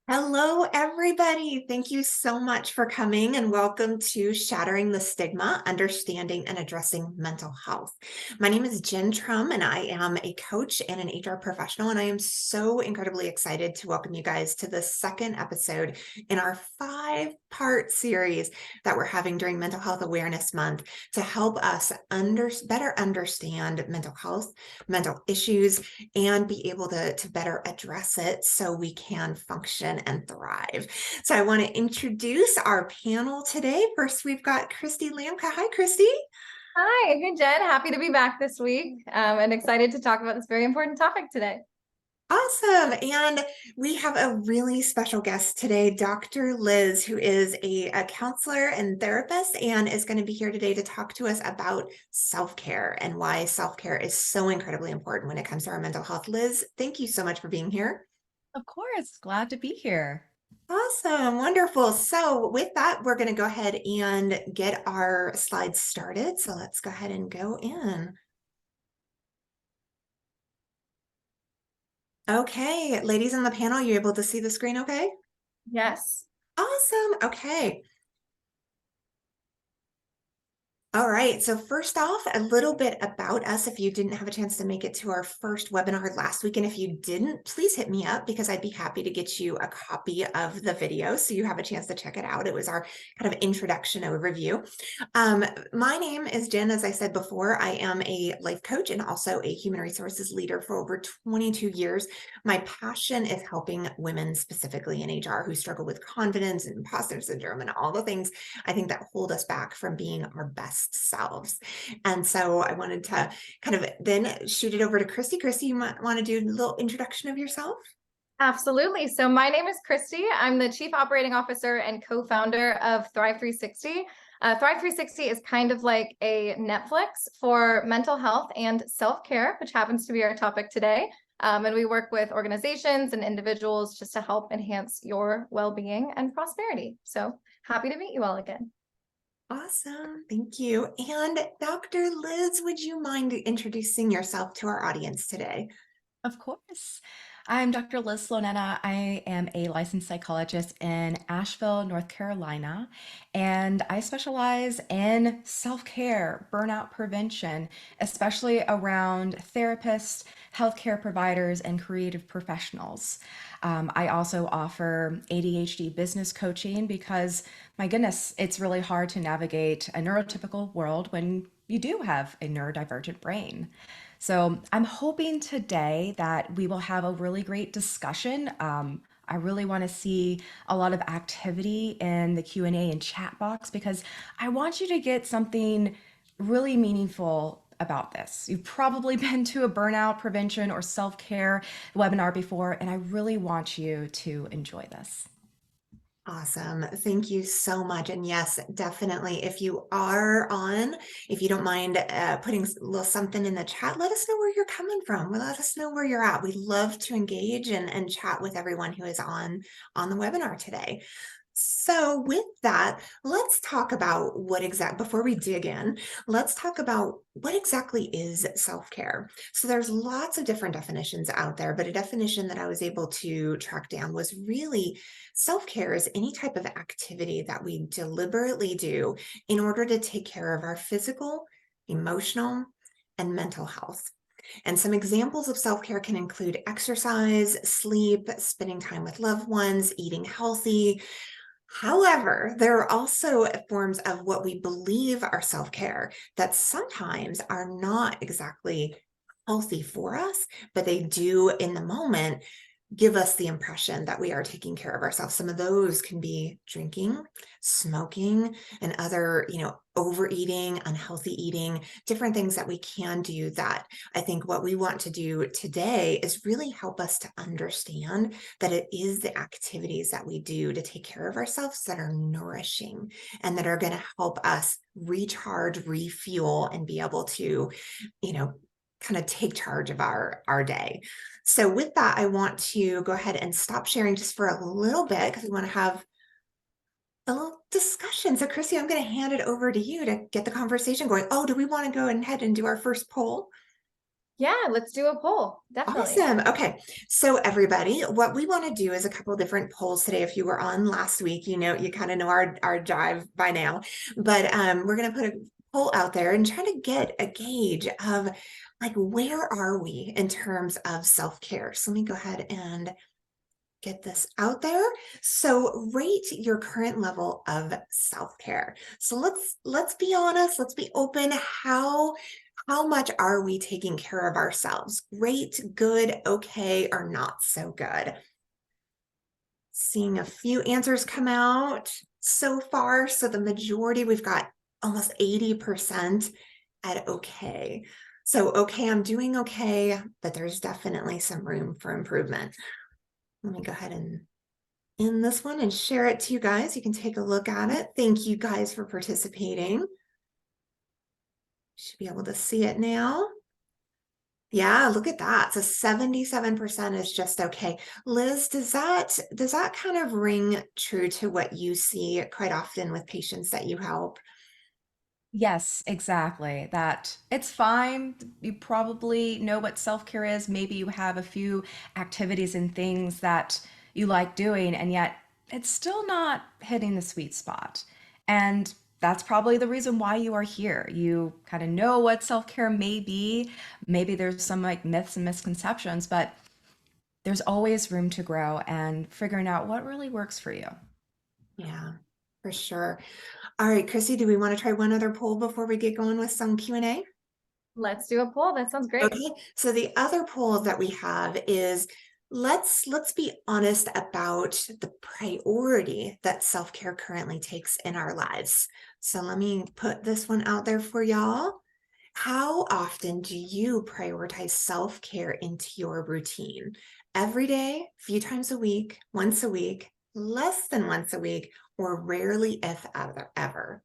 Hello, everybody. Thank you so much for coming and welcome to Shattering the Stigma, Understanding and Addressing Mental Health. My name is Jen Trum, and I am a coach and an HR professional, and I am so incredibly excited to welcome you guys to the second episode in our five-part series that we're having during Mental Health Awareness Month to help us better understand mental health, mental issues, and be able to better address it so we can function and thrive. So I want to introduce our panel today. First, we've got Christy Lamka. Hi, Christy. Hi, hey Jen. Happy to be back this week and excited to talk about this very important topic today. Awesome. And we have a really special guest today, Dr. Liz, who is a counselor and therapist and is going to be here today to talk to us about self-care and why self-care is so incredibly important when it comes to our mental health. Liz, thank you so much for being here. Of course, glad to be here. Awesome, wonderful. So with that, we're going to go ahead and get our slides started. So let's go ahead and go in. Okay, ladies on the panel, you able to see the screen okay? Yes. Awesome. Okay. All right, so first off, a little bit about us if you didn't have a chance to make it to our first webinar last week. And if you didn't, please hit me up because I'd be happy to get you a copy of the video so you have a chance to check it out. It was our kind of introduction overview. My name is Jen. As I said before, I am a life coach and also a human resources leader for over 22 years. My passion is helping women specifically in HR who struggle with confidence and imposter syndrome and all the things I think that hold us back from being our best selves. And so I wanted to kind of then shoot it over to Christy. Christy, you might want to do a little introduction of yourself. Absolutely. So my name is Christy. I'm the Chief Operating Officer and co-founder of Thrive 360. Thrive 360 is kind of like a Netflix for mental health and self-care, which happens to be our topic today. And we work with organizations and individuals just to help enhance your well-being and prosperity. So happy to meet you all again. Awesome. Thank you. And Dr. Liz, would you mind introducing yourself to our audience today? Of course. I'm Dr. Liz Slonena. I am a licensed psychologist in Asheville, North Carolina, and I specialize in self-care, burnout prevention, especially around therapists, healthcare providers, and creative professionals. I also offer ADHD business coaching because, my goodness, it's really hard to navigate a neurotypical world when you do have a neurodivergent brain. So I'm hoping today that we will have a really great discussion. I really want to see a lot of activity in the Q&A and chat box because I want you to get something really meaningful about this. You've probably been to a burnout prevention or self-care webinar before, and I really want you to enjoy this. Awesome. Thank you so much. And yes, definitely, if you are on, if you don't mind putting a little something in the chat, let us know where you're coming from. Let us know where you're at. We love to engage and chat with everyone who is on the webinar today. So with that, let's talk about before we dig in, let's talk about what exactly is self-care. So there's lots of different definitions out there, but a definition that I was able to track down was really self-care is any type of activity that we deliberately do in order to take care of our physical, emotional, and mental health. And some examples of self-care can include exercise, sleep, spending time with loved ones, eating healthy. However, there are also forms of what we believe are self-care that sometimes are not exactly healthy for us, but they do in the moment give us the impression that we are taking care of ourselves. Some of those can be drinking, smoking, and other, overeating, unhealthy eating, different things that we can do that I think what we want to do today is really help us to understand that it is the activities that we do to take care of ourselves that are nourishing and that are going to help us recharge, refuel, and be able to, you know, kind of take charge of our day. So with that, I want to go ahead and stop sharing just for a little bit because we want to have a little discussion. So Chrissy, I'm going to hand it over to you to get the conversation going. Oh, do we want to go ahead and do our first poll? Yeah, let's do a poll. Definitely. Awesome. Okay. So everybody, what we want to do is a couple different polls today. If you were on last week, you kind of know our drive by now. But we're going to put a poll out there and try to get a gauge of like where are we in terms of self-care. So let me go ahead and get this out there. So rate your current level of self-care. So let's be honest, let's be open. How much are we taking care of ourselves? Great, good, okay, or not so good? Seeing a few answers come out so far. So the majority, we've got almost 80% at okay. So okay, I'm doing okay, but there's definitely some room for improvement. Let me go ahead and end this one and share it to you guys. You can take a look at it. Thank you guys for participating. Should be able to see it now. Yeah, look at that. So 77% is just okay. Liz, does that kind of ring true to what you see quite often with patients that you help? Yes, exactly. That it's fine. You probably know what self-care is. Maybe you have a few activities and things that you like doing, and yet it's still not hitting the sweet spot. And that's probably the reason why you are here. You kind of know what self-care may be. Maybe there's some like myths and misconceptions, but there's always room to grow and figuring out what really works for you. Yeah, for sure. All right, Chrissy, do we want to try one other poll before we get going with some Q&A? Let's do a poll. That sounds great. Okay, so the other poll that we have is let's be honest about the priority that self-care currently takes in our lives. So let me put this one out there for y'all. How often do you prioritize self-care into your routine? Every day, few times a week, once a week, less than once a week, or rarely if ever?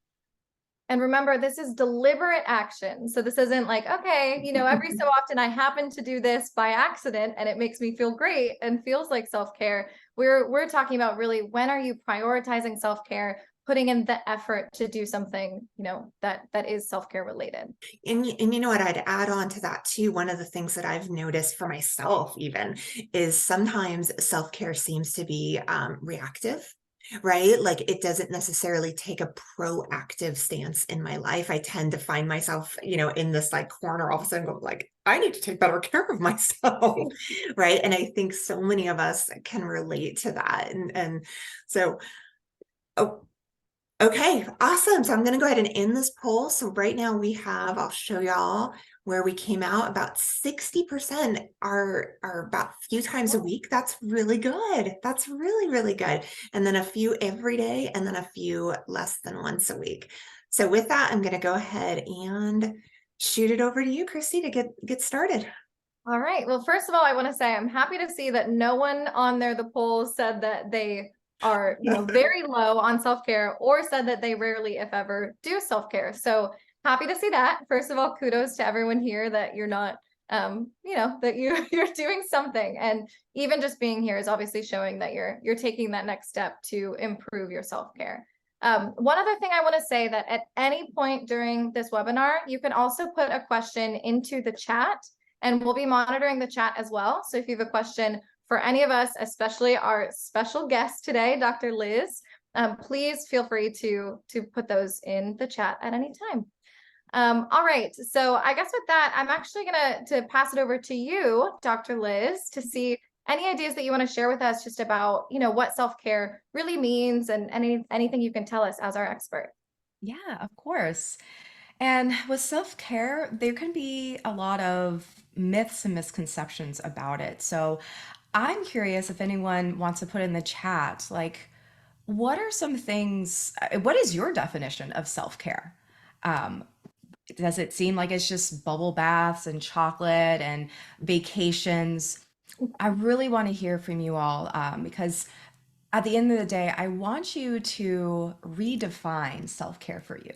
And remember, this is deliberate action. So this isn't like, okay, every so often I happen to do this by accident and it makes me feel great and feels like self-care. We're talking about really when are you prioritizing self-care, putting in the effort to do something, that is self-care related. And you know what, I'd add on to that too. One of the things that I've noticed for myself even is sometimes self-care seems to be reactive, right? Like it doesn't necessarily take a proactive stance in my life. I tend to find myself, in this like corner all of a sudden go like, I need to take better care of myself, right? And I think so many of us can relate to that. And so, oh, okay, awesome. So I'm going to go ahead and end this poll. So right now we have, I'll show y'all where we came out. About 60% are about a few times a week. That's really good. That's really, really good. And then a few every day, and then a few less than once a week. So with that, I'm going to go ahead and shoot it over to you, Christy, to get started. All right. Well, first of all, I want to say I'm happy to see that no one on there, the polls said that they are, very low on self-care or said that they rarely, if ever, do self-care. So happy to see that. First of all, kudos to everyone here that you're not, that you're doing something. And even just being here is obviously showing that you're taking that next step to improve your self-care. One other thing I want to say that at any point during this webinar, you can also put a question into the chat and we'll be monitoring the chat as well. So if you have a question for any of us, especially our special guest today, Dr. Liz, please feel free to put those in the chat at any time. All right, so I guess with that, I'm actually gonna pass it over to you, Dr. Liz, to see any ideas that you want to share with us just about, what self-care really means and anything you can tell us as our expert. Yeah, of course. And with self-care, there can be a lot of myths and misconceptions about it. So I'm curious if anyone wants to put in the chat, like, what are some things, what is your definition of self-care? Um, does it seem like it's just bubble baths and chocolate and vacations? I really want to hear from you all because at the end of the day, I want you to redefine self-care for you.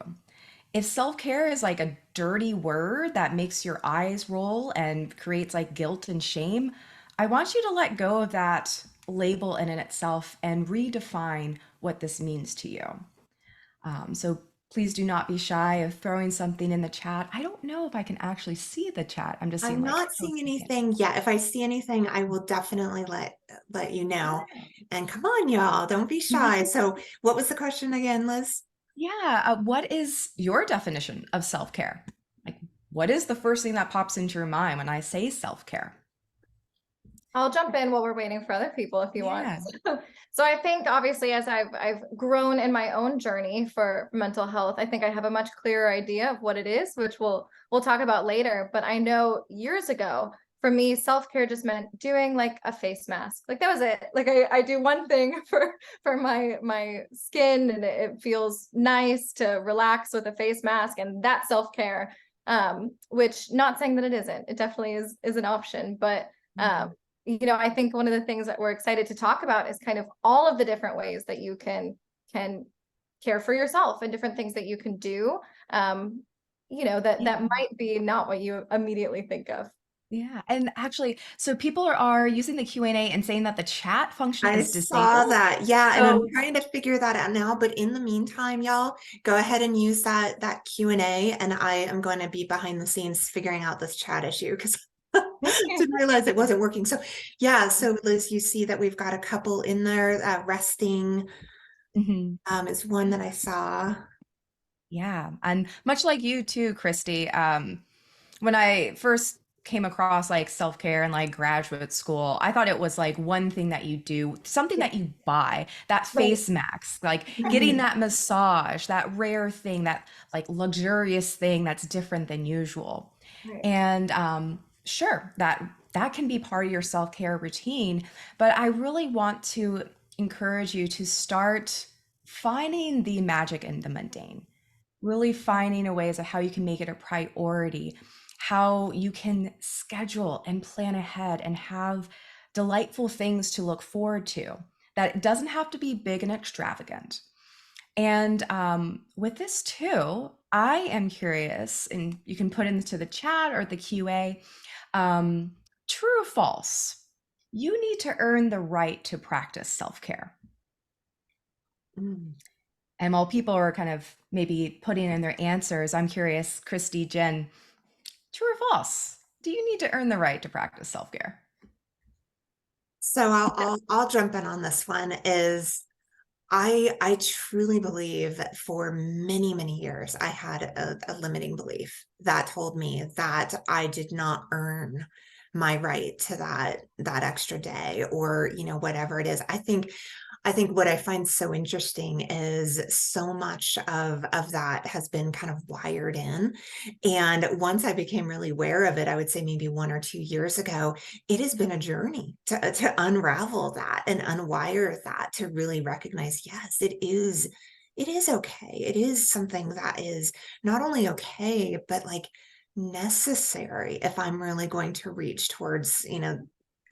If self-care is like a dirty word that makes your eyes roll and creates like guilt and shame, I want you to let go of that label in and itself and redefine what this means to you. So please do not be shy of throwing something in the chat. I don't know if I can actually see the chat. I'm just seeing I'm like not seeing post again. anything yet. If I see anything, I will definitely let you know. And come on, y'all, don't be shy. So what was the question again, Liz? Yeah, what is your definition of self-care? Like, what is the first thing that pops into your mind when I say self-care? I'll jump in while we're waiting for other people if you want. Yeah. So I think obviously as I've grown in my own journey for mental health, I think I have a much clearer idea of what it is, which we'll talk about later. But I know years ago, for me, self-care just meant doing like a face mask. Like that was it. Like I do one thing for my skin and it feels nice to relax with a face mask, and that's self-care. Which not saying that it isn't. It definitely is an option, but I think one of the things that we're excited to talk about is kind of all of the different ways that you can care for yourself and different things that you can do. That Yeah. might be not what you immediately think of. Yeah. And actually, so people are using the Q&A and saying that the chat function I is saw disabled. that. Yeah, and I'm So, trying to figure that out now, but in the meantime, y'all, go ahead and use that Q&A, and I am going to be behind the scenes figuring out this chat issue because didn't realize it wasn't working. So yeah, so Liz, you see that we've got a couple in there. Resting mhm. is one that I saw. Yeah. And much like you too, Christy, when I first came across like self-care in like graduate school, I thought it was like one thing that you do, something Yeah. that you buy, that Right. face mask, like getting Mhm. that massage, that rare thing, that like luxurious thing that's different than usual. Right. And sure, that can be part of your self-care routine, but I really want to encourage you to start finding the magic in the mundane, really finding a ways of how you can make it a priority, how you can schedule and plan ahead and have delightful things to look forward to. That it doesn't have to be big and extravagant. And with this too, I am curious, and you can put into the chat or the QA, true or false? You need to earn the right to practice self-care. Mm. And while people are kind of maybe putting in their answers, I'm curious, Christy, Jen, true or false? Do you need to earn the right to practice self-care? So I'll jump in on this one. Is I truly believe that for many, many years, I had a limiting belief that told me that I did not earn my right to that extra day, or whatever it is. I think what I find so interesting is so much of that has been kind of wired in. And once I became really aware of it, I would say maybe 1 or 2 years ago, it has been a journey to unravel that and unwire that, to really recognize, yes, it is okay. It is something that is not only okay, but like necessary if I'm really going to reach towards,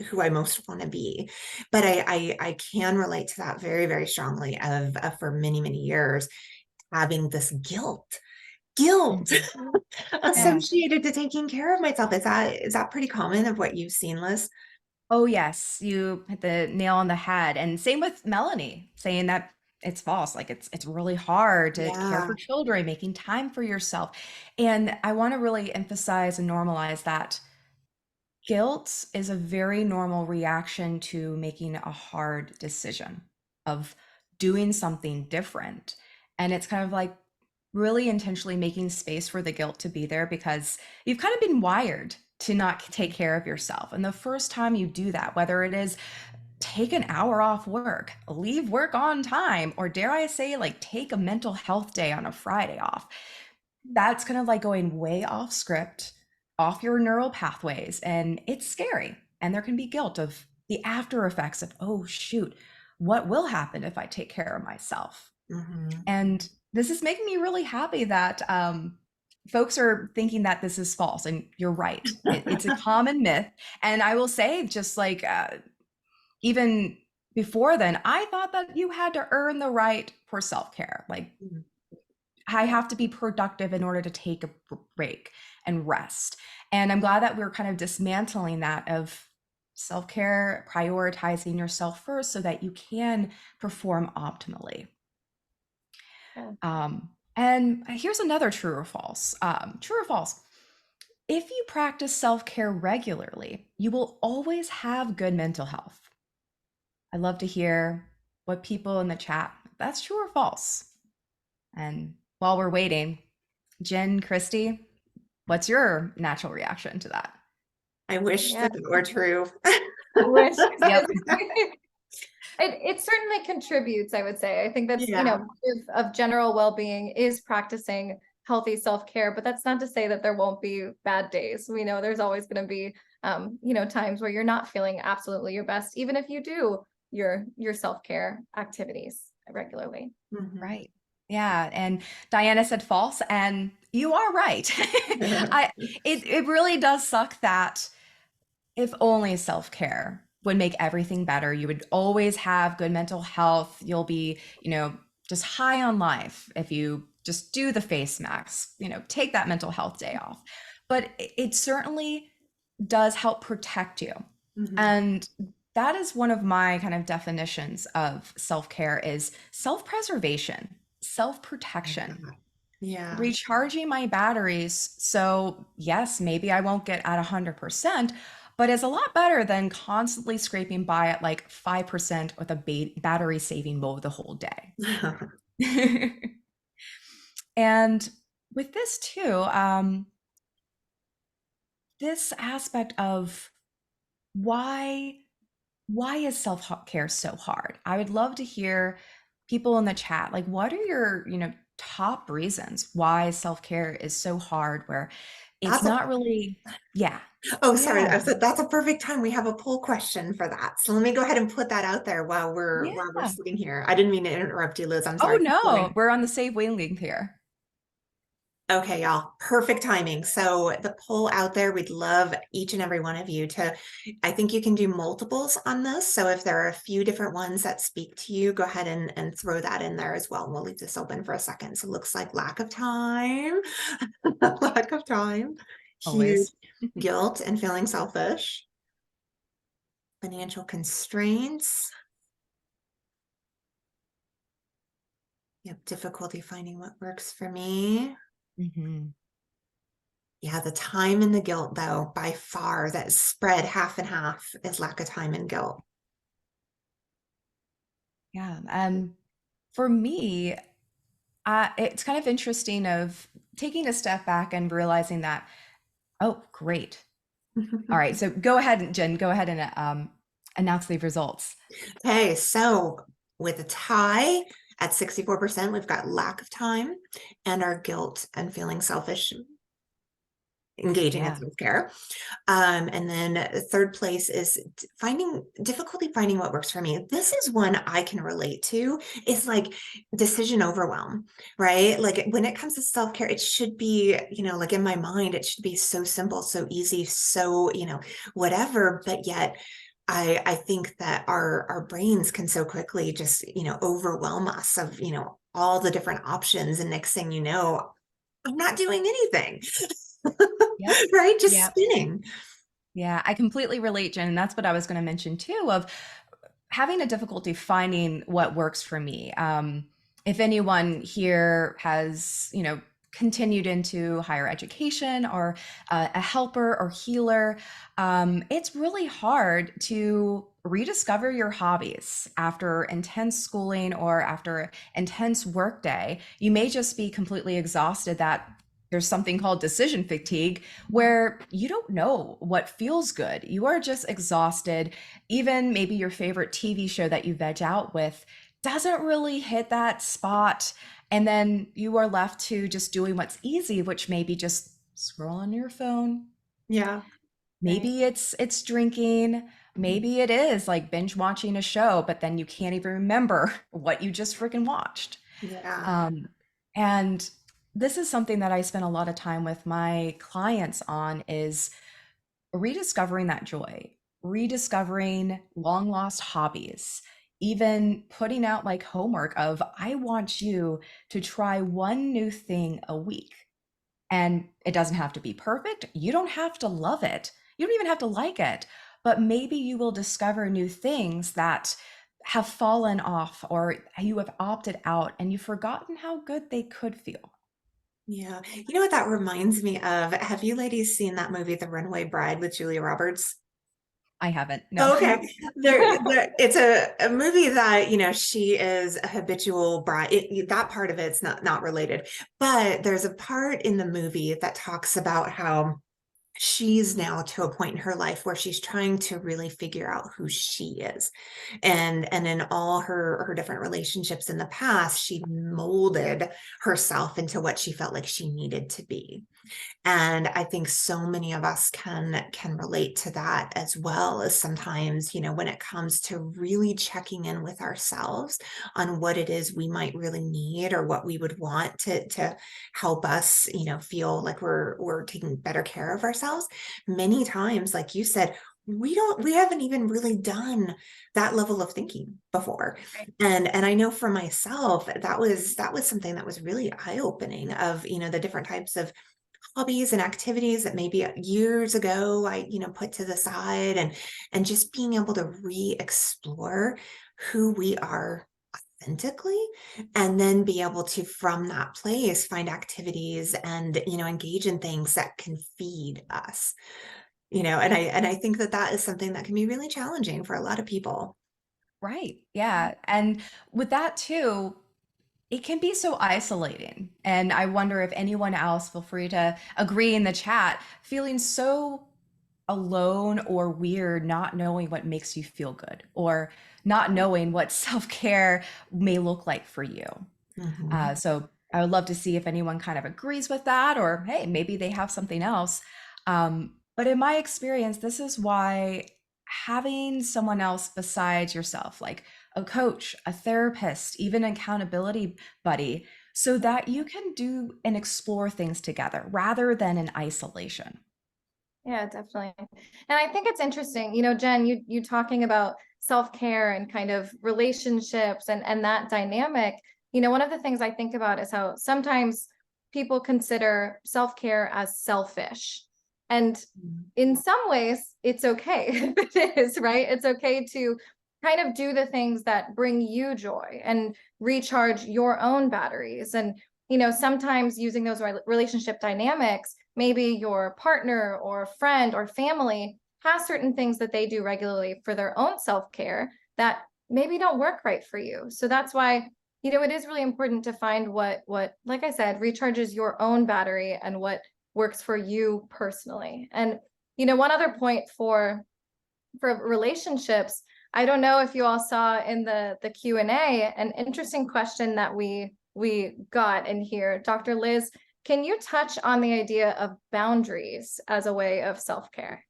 who I most want to be. But I can relate to that very, very strongly of for many, many years having this guilt Mhm. Yeah. associated to taking care of myself. Is that pretty common of what you've seen, Liz? Oh, yes, you hit the nail on the head. And same with Melanie saying that it's false. Like it's really hard to care Yeah. for children, making time for yourself. And I want to really emphasize and normalize that guilt is a very normal reaction to making a hard decision of doing something different. And it's kind of like really intentionally making space for the guilt to be there because you've kind of been wired to not take care of yourself. And the first time you do that, whether it is take an hour off work, leave work on time, or dare I say, like take a mental health day on a Friday off, that's kind of like going way off script, off your neural pathways, and it's scary. And there can be guilt of the after effects of, oh, shoot, what will happen if I take care of myself? Hmm. And this is making me really happy that folks are thinking that this is false. And you're right. It's a common myth. And I will say, just like even before then, I thought that you had to earn the right for self care. Like, I have to be productive in order to take a break and rest. And I'm glad that we're kind of dismantling that of self care, prioritizing yourself first so that you can perform optimally. Yeah. Um, And here's another true or false. True or false. If you practice self care regularly, you will always have good mental health. I'd love to hear what people in the chat, that's true or false. And while we're waiting, Jen, Christy, what's your natural reaction to that? I wish Yeah, that it were true. wish. Yep. It certainly contributes, I would say. I think that's, Yeah. part of general well-being is practicing healthy self-care, but that's not to say that there won't be bad days. We know there's always going to be, times where you're not feeling absolutely your best, even if you do your self-care activities regularly. Mhm. Right. Yeah. And Diana said false, and you are right. It really does suck that if only self-care would make everything better, you would always have good mental health. You'll be, just high on life if you just do the face masks, take that mental health day off. But it certainly does help protect you. Mhm. And that is one of my kind of definitions of self-care is self-preservation, self-protection, Yeah. recharging my batteries. So yes, maybe I won't get at 100%, but it's a lot better than constantly scraping by at like 5% with a battery saving mode the whole day. And with this too, this aspect of why is self-care so hard? I would love to hear people in the chat, like what are your, top reasons why self-care is so hard where it's That's a not really, yeah. Oh, sorry. Yeah. I said that's a perfect time. We have a poll question for that. So let me go ahead and put that out there while we're Yeah. sitting here. I didn't mean to interrupt you, Liz. I'm Oh sorry. no, we're on the same wavelength here. Okay, y'all, perfect timing. So the poll out there, we'd love each and every one of you to, I think you can do multiples on this. So if there are a few different ones that speak to you, go ahead and throw that in there as well. And we'll leave this open for a second. So it looks like lack of time, lack of time, huge Always. guilt and feeling selfish, financial constraints. You have difficulty finding what works for me. Hmm. Yeah, the time and the guilt, though, by far, that spread half and half is lack of time and guilt. Yeah. For me, it's kind of interesting of taking a step back and realizing that, oh, great. All right. So go ahead, Jen, go ahead and announce the results. Okay, so with a tie at 64%, we've got lack of time and our guilt and feeling selfish, engaging in Yeah. self-care. And then third place is difficulty finding what works for me. This is one I can relate to. It's like decision overwhelm, right? Like when it comes to self-care, it should be, like in my mind, it should be so simple, so easy, so, whatever. But yet I think that our brains can so quickly just, overwhelm us of, all the different options. And next thing you know, I'm not doing anything. Yep. Right? Just Yep. spinning. Yeah, I completely relate, Jen. And that's what I was going to mention too, of having a difficulty finding what works for me. If anyone here has, continued into higher education or a helper or healer, it's really hard to rediscover your hobbies after intense schooling or after intense workday. You may just be completely exhausted that there's something called decision fatigue where you don't know what feels good. You are just exhausted. Even maybe your favorite TV show that you veg out with doesn't really hit that spot. And then you are left to just doing what's easy, which may be just scroll on your phone. Yeah. Right. Maybe it's drinking. Maybe it is like binge watching a show, but then you can't even remember what you just freaking watched. Yeah. Um, and this is something that I spend a lot of time with my clients on is rediscovering that joy, rediscovering long lost hobbies, even putting out like homework of I want you to try one new thing a week. And it doesn't have to be perfect. You don't have to love it. You don't even have to like it. But maybe you will discover new things that have fallen off or you have opted out and you've forgotten how good they could feel. Yeah. You know what that reminds me of? Have you ladies seen that movie, The Runaway Bride with Julia Roberts? I haven't. No. Oh, okay. It's a movie that, she is a habitual bride. That part of it's not related, but there's a part in the movie that talks about how she's now to a point in her life where she's trying to really figure out who she is. And in all her different relationships in the past, she molded herself into what she felt like she needed to be. And I think so many of us can relate to that, as well as sometimes, when it comes to really checking in with ourselves on what it is we might really need, or what we would want to help us, feel like we're taking better care of ourselves. Many times, like you said, we haven't even really done that level of thinking before. Right. And I know for myself, that was something that was really eye-opening, of, the different types of hobbies and activities that maybe years ago I, put to the side, and just being able to re-explore who we are authentically, and then be able to, from that place, find activities and, engage in things that can feed us. And I think that is something that can be really challenging for a lot of people. Right. Yeah. And with that too, it can be so isolating. And I wonder if anyone else, feel free to agree in the chat, feeling so alone or weird, not knowing what makes you feel good, or not knowing what self-care may look like for you. Mhm. So I would love to see if anyone kind of agrees with that, or hey, maybe they have something else. But in my experience, this is why having someone else besides yourself, like a coach, a therapist, even an accountability buddy, so that you can do and explore things together rather than in isolation. Yeah, definitely. And I think it's interesting, Jen, you talking about self-care and kind of relationships and that dynamic. One of the things I think about is how sometimes people consider self-care as selfish. And in some ways, it's okay if it is, right? It's okay to kind of do the things that bring you joy and recharge your own batteries. And, sometimes using those relationship dynamics, maybe your partner or friend or family has certain things that they do regularly for their own self-care that maybe don't work right for you. So that's why, it is really important to find what, like I said, recharges your own battery and what works for you personally. And, one other point for relationships, I don't know if you all saw in the Q&A, an interesting question that we got in here. Dr. Liz, can you touch on the idea of boundaries as a way of self-care?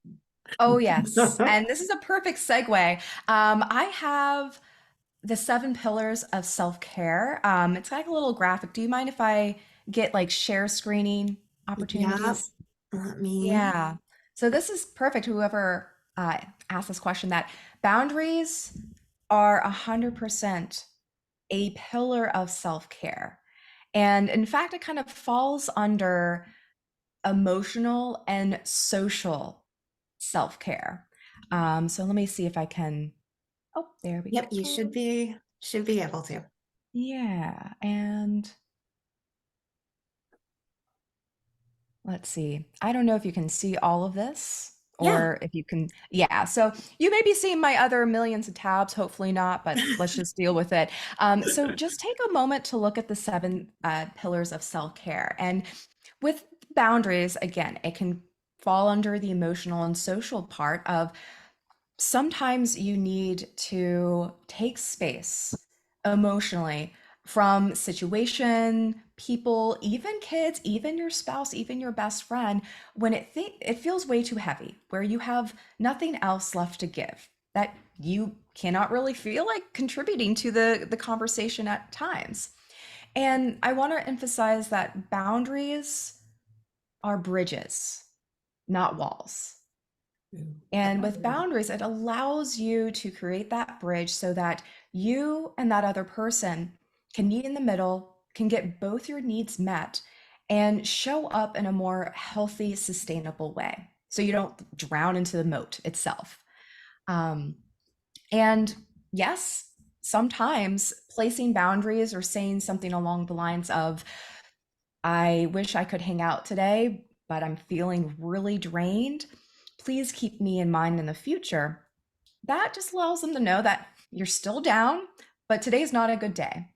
Oh, yes. And this is a perfect segue. I have the 7 pillars of self-care. It's like a little graphic. Do you mind if I get like share screening Yeah. opportunities? Let me. Yeah. So this is perfect. Whoever asked this question, that boundaries are 100% a pillar of self-care. And in fact, it kind of falls under emotional and social self-care. So let me see if I can. Oh, there we Yep, you go. should be able to. Yeah, and let's see. I don't know if you can see all of this Yeah. or if you can. Yeah, so you may be seeing my other millions of tabs, hopefully not, but let's just deal with it. So just take a moment to look at the 7 pillars of self-care. And with boundaries, again, it can fall under the emotional and social part of sometimes you need to take space emotionally from situation, people, even kids, even your spouse, even your best friend, when it feels way too heavy, where you have nothing else left to give, that you cannot really feel like contributing to the conversation at times. And I want to emphasize that boundaries are bridges, not walls. Ooh, And that's with good. boundaries, it allows you to create that bridge so that you and that other person can meet in the middle, can get both your needs met, and show up in a more healthy, sustainable way. So you don't drown into the moat itself. Um, and yes, sometimes placing boundaries or saying something along the lines of, I wish I could hang out today, but I'm feeling really drained. Please keep me in mind in the future. That just allows them to know that you're still down, but today's not a good day.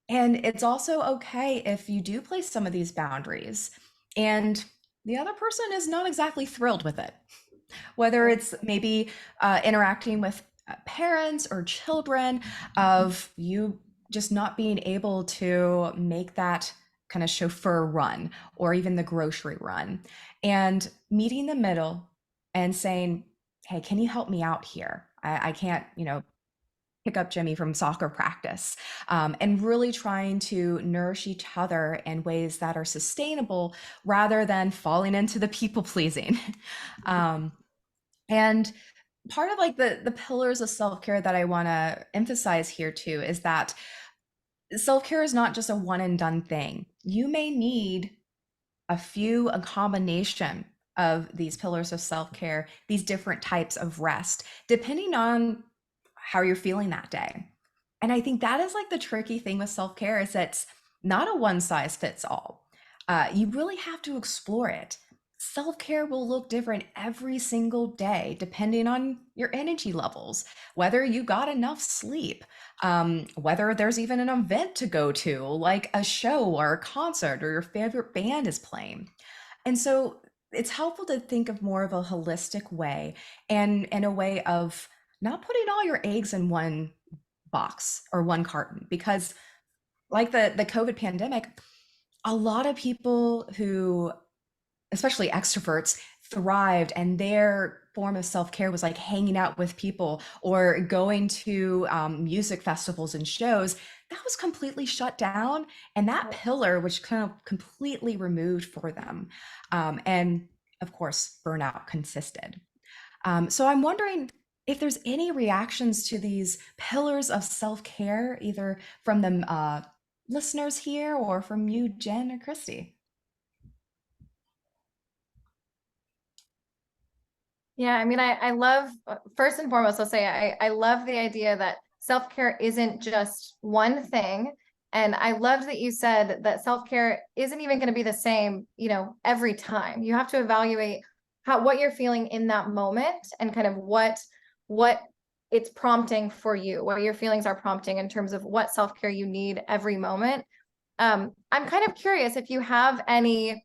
And it's also okay if you do place some of these boundaries and the other person is not exactly thrilled with it, whether it's maybe interacting with parents or children, of you just not being able to make that kind of chauffeur run or even the grocery run, and meeting the middle and saying, hey, can you help me out here? I can't, pick up Jimmy from soccer practice, and really trying to nourish each other in ways that are sustainable rather than falling into the people pleasing. um, and part of like the pillars of self-care that I want to emphasize here too is that self-care is not just a one and done thing. You may need a combination of these pillars of self-care, these different types of rest, depending on how you're feeling that day. And I think that is like the tricky thing with self-care, is that it's not a one size fits all. You really have to explore it. Self-care will look different every single day, depending on your energy levels, whether you got enough sleep, whether there's even an event to go to, like a show or a concert, or your favorite band is playing. And so it's helpful to think of more of a holistic way, and in a way of not putting all your eggs in one box or one carton, because like the COVID pandemic, a lot of people who, especially extroverts, thrived, and their form of self-care was like hanging out with people or going to music festivals and shows. That was completely shut down, and that pillar which kind of completely removed for them. And of course burnout consisted. So I'm wondering if there's any reactions to these pillars of self-care, either from the listeners here or from you, Jen or Christy. Yeah, I mean, I love, first and foremost, I'll say I love the idea that self-care isn't just one thing. And I loved that you said that self-care isn't even going to be the same, every time. You have to evaluate what you're feeling in that moment, and kind of what it's prompting for you, what your feelings are prompting in terms of what self-care you need every moment. I'm kind of curious if you have any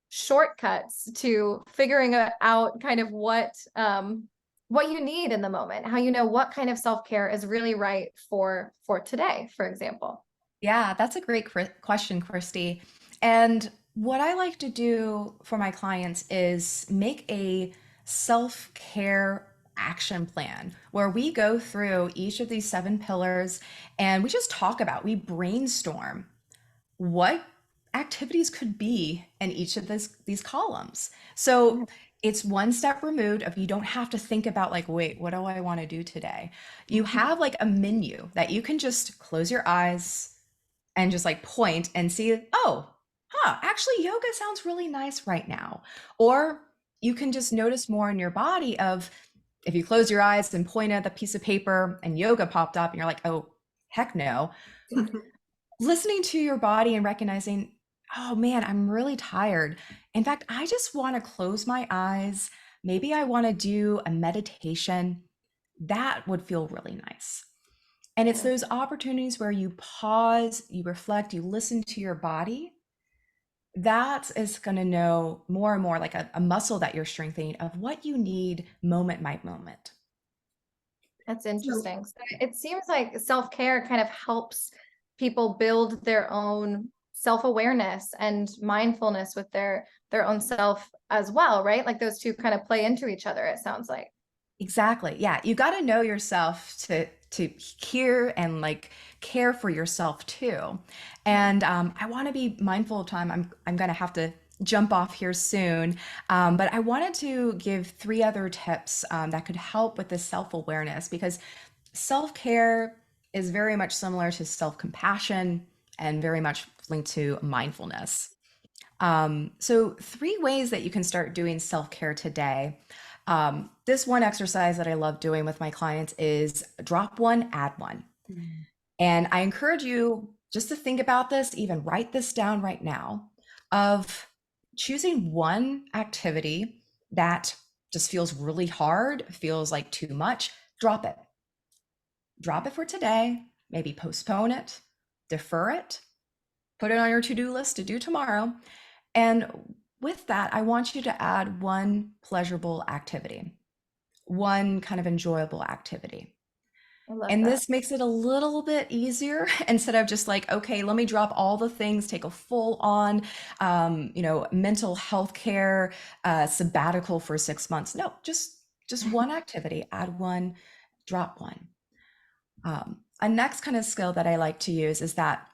shortcuts to figuring out kind of what you need in the moment, how you know what kind of self-care is really right for today, for example. Yeah, that's a great question, Christy. And what I like to do for my clients is make a self-care action plan where we go through each of these 7 pillars and we just talk about, we brainstorm what activities could be in each of these columns. So it's one step removed of, you don't have to think about like, wait, what do I want to do today? You have like a menu that you can just close your eyes and just like point and see, oh, actually yoga sounds really nice right now. Or you can just notice more in your body of, if you close your eyes and point at the piece of paper and yoga popped up and you're like, oh, heck no. Listening to your body and recognizing, oh man, I'm really tired. In fact, I just want to close my eyes. Maybe I want to do a meditation. That would feel really nice. And it's those opportunities where you pause, you reflect, you listen to your body. That is going to know more and more, like a muscle that you're strengthening, of what you need moment by moment. That's interesting. So it seems like self-care kind of helps people build their own self-awareness and mindfulness with their own self as well, right? Like those two kind of play into each other, it sounds like. Exactly. Yeah, you got to know yourself to hear and like care for yourself too. And I want to be mindful of time. I'm gonna have to jump off here soon, but I wanted to give 3 other tips that could help with this self-awareness, because self-care is very much similar to self-compassion and very much linked to mindfulness. So 3 ways that you can start doing self-care today. This one exercise that I love doing with my clients is drop one, add one. And I encourage you just to think about this, even write this down right now, of choosing one activity that just feels really hard, feels like too much, drop it. Drop it for today, maybe postpone it, defer it, put it on your to-do list to do tomorrow. And with that, I want you to add one pleasurable activity, one kind of enjoyable activity. I love And that. this makes it a little bit easier instead of just like, okay, let me drop all the things, take a full on, mental health care sabbatical for 6 months. No, just one activity, add one, drop one. A next kind of skill that I like to use is that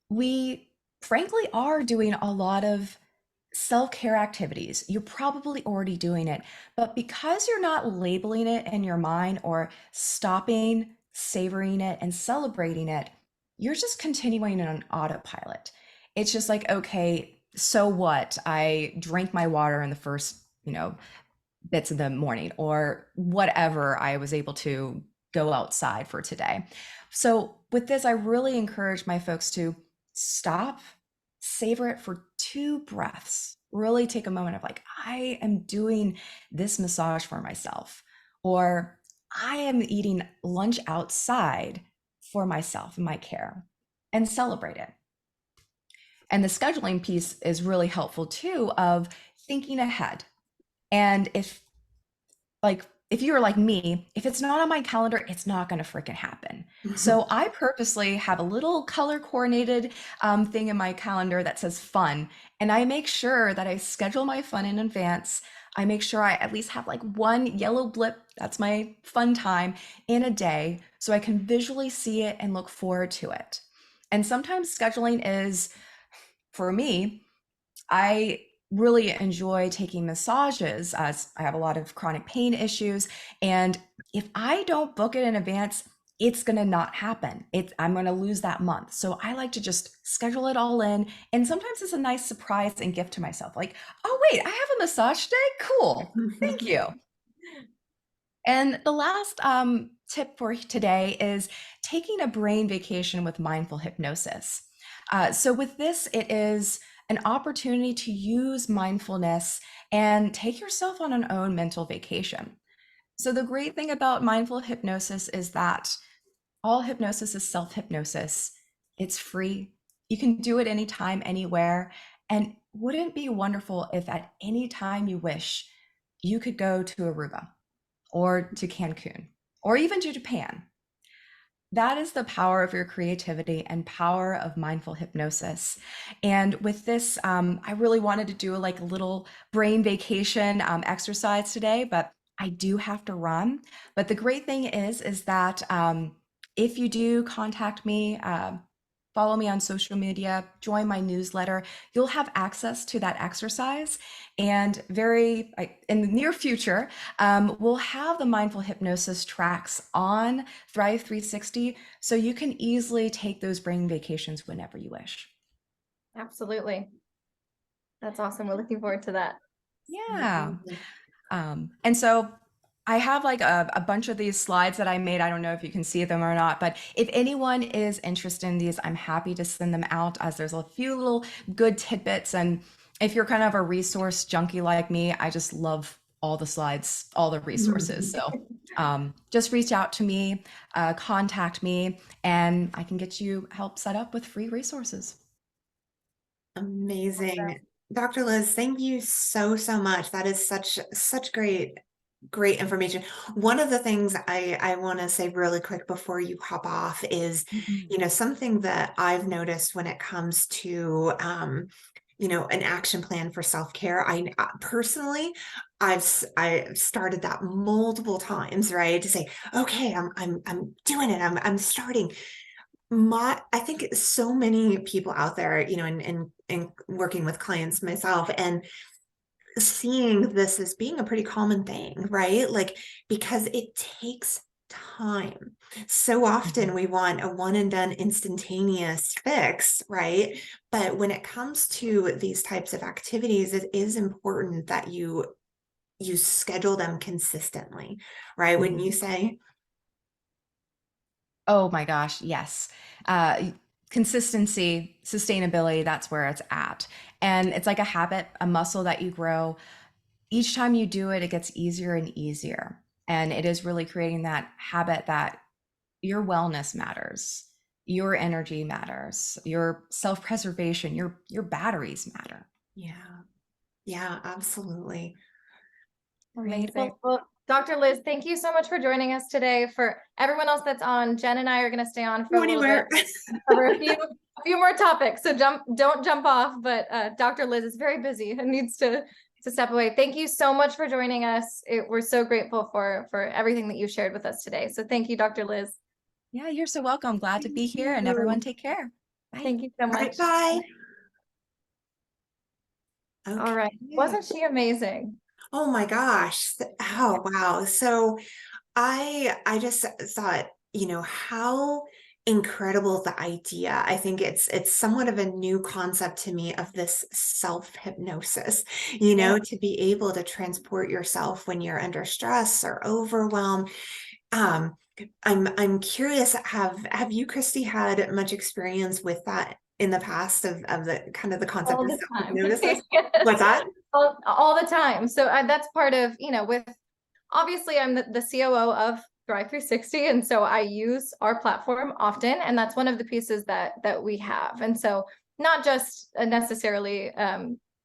we frankly are doing a lot of self-care activities. You're probably already doing it, but because you're not labeling it in your mind or stopping, savoring it, and celebrating it, you're just continuing on autopilot. It's just like, okay, so what? I drank my water in the first, bits of the morning or whatever I was able to go outside for today. So with this, I really encourage my folks to stop, savor it for 2 breaths, really take a moment of like, I am doing this massage for myself, or I am eating lunch outside for myself and my care, and celebrate it. And the scheduling piece is really helpful too, of thinking ahead. And if you're like me, if it's not on my calendar, it's not going to freaking happen. So I purposely have a little color coordinated thing in my calendar that says fun. And I make sure that I schedule my fun in advance. I make sure I at least have like one yellow blip, that's my fun time, in a day so I can visually see it and look forward to it. And sometimes scheduling is, for me, I really enjoy taking massages as I have a lot of chronic pain issues. And if I don't book it in advance, it's going to not happen. I'm going to lose that month. So I like to just schedule it all in. And sometimes it's a nice surprise and gift to myself. Like, oh, wait, I have a massage today? Cool. Thank you. And the last tip for today is taking a brain vacation with mindful hypnosis. So with this, it is an opportunity to use mindfulness and take yourself on an own mental vacation. So the great thing about mindful hypnosis is that all hypnosis is self-hypnosis. It's free. You can do it anytime, anywhere. And wouldn't it be wonderful if at any time you wish, you could go to Aruba or to Cancun or even to Japan? That is the power of your creativity and power of mindful hypnosis. And with this, I really wanted to do like a little brain vacation exercise today, but I do have to run. But the great thing is that if you do contact me, follow me on social media, join my newsletter, you'll have access to that exercise. And in the near future, we'll have the mindful hypnosis tracks on Thrive 360, so you can easily take those brain vacations whenever you wish. Absolutely. That's awesome. We're looking forward to that. Yeah. And so I have like a bunch of these slides that I made. I don't know if you can see them or not, but if anyone is interested in these, I'm happy to send them out, as there's a few little good tidbits. And if you're kind of a resource junkie like me, I just love all the slides, all the resources. So just reach out to me, contact me, and I can get you help set up with free resources. Amazing. Dr. Liz, thank you so, so much. That is such great information. One of the things I want to say really quick before you hop off is, something that I've noticed when it comes to, an action plan for self-care. I personally, I've started that multiple times, right? To say, okay, I'm doing it. I'm starting. I think so many people out there, and working with clients myself, and seeing this as being a pretty common thing, right? Like, because it takes time. So often we want a one and done instantaneous fix, right? But when it comes to these types of activities, it is important that you schedule them consistently, right? Wouldn't you say? Oh my gosh, yes. Uh, Consistency, sustainability, that's where it's at. And it's like a habit, a muscle that you grow. Each time you do it, it gets easier and easier. And it is really creating that habit that your wellness matters, your energy matters, your self-preservation, your batteries matter. Yeah. Yeah, absolutely. Great. Amazing. Well, Dr. Liz, thank you so much for joining us today. For everyone else that's on, Jen and I are going to stay on for Go a little bit, anywhere. cover a few more topics. So don't jump off. But Dr. Liz is very busy and needs to step away. Thank you so much for joining us. We're so grateful for everything that you shared with us today. So thank you, Dr. Liz. Yeah, you're so welcome. Glad to Thank be here and everyone you. take care. Bye. Thank you so All right, much. bye. All right. Okay. Wasn't she amazing? Oh my gosh. Oh wow. So I just thought, how incredible the idea. I think it's somewhat of a new concept to me of this self-hypnosis, Yeah. to be able to transport yourself when you're under stress or overwhelm. Um, I'm curious, have you, Christy, had much experience with that in the past of the kind of the concept All of the time. self-hypnosis? Yes. What's that? All the time. So that's part of, with obviously I'm the COO of Thrive 360. And so I use our platform often. And that's one of the pieces that we have. And so not just necessarily,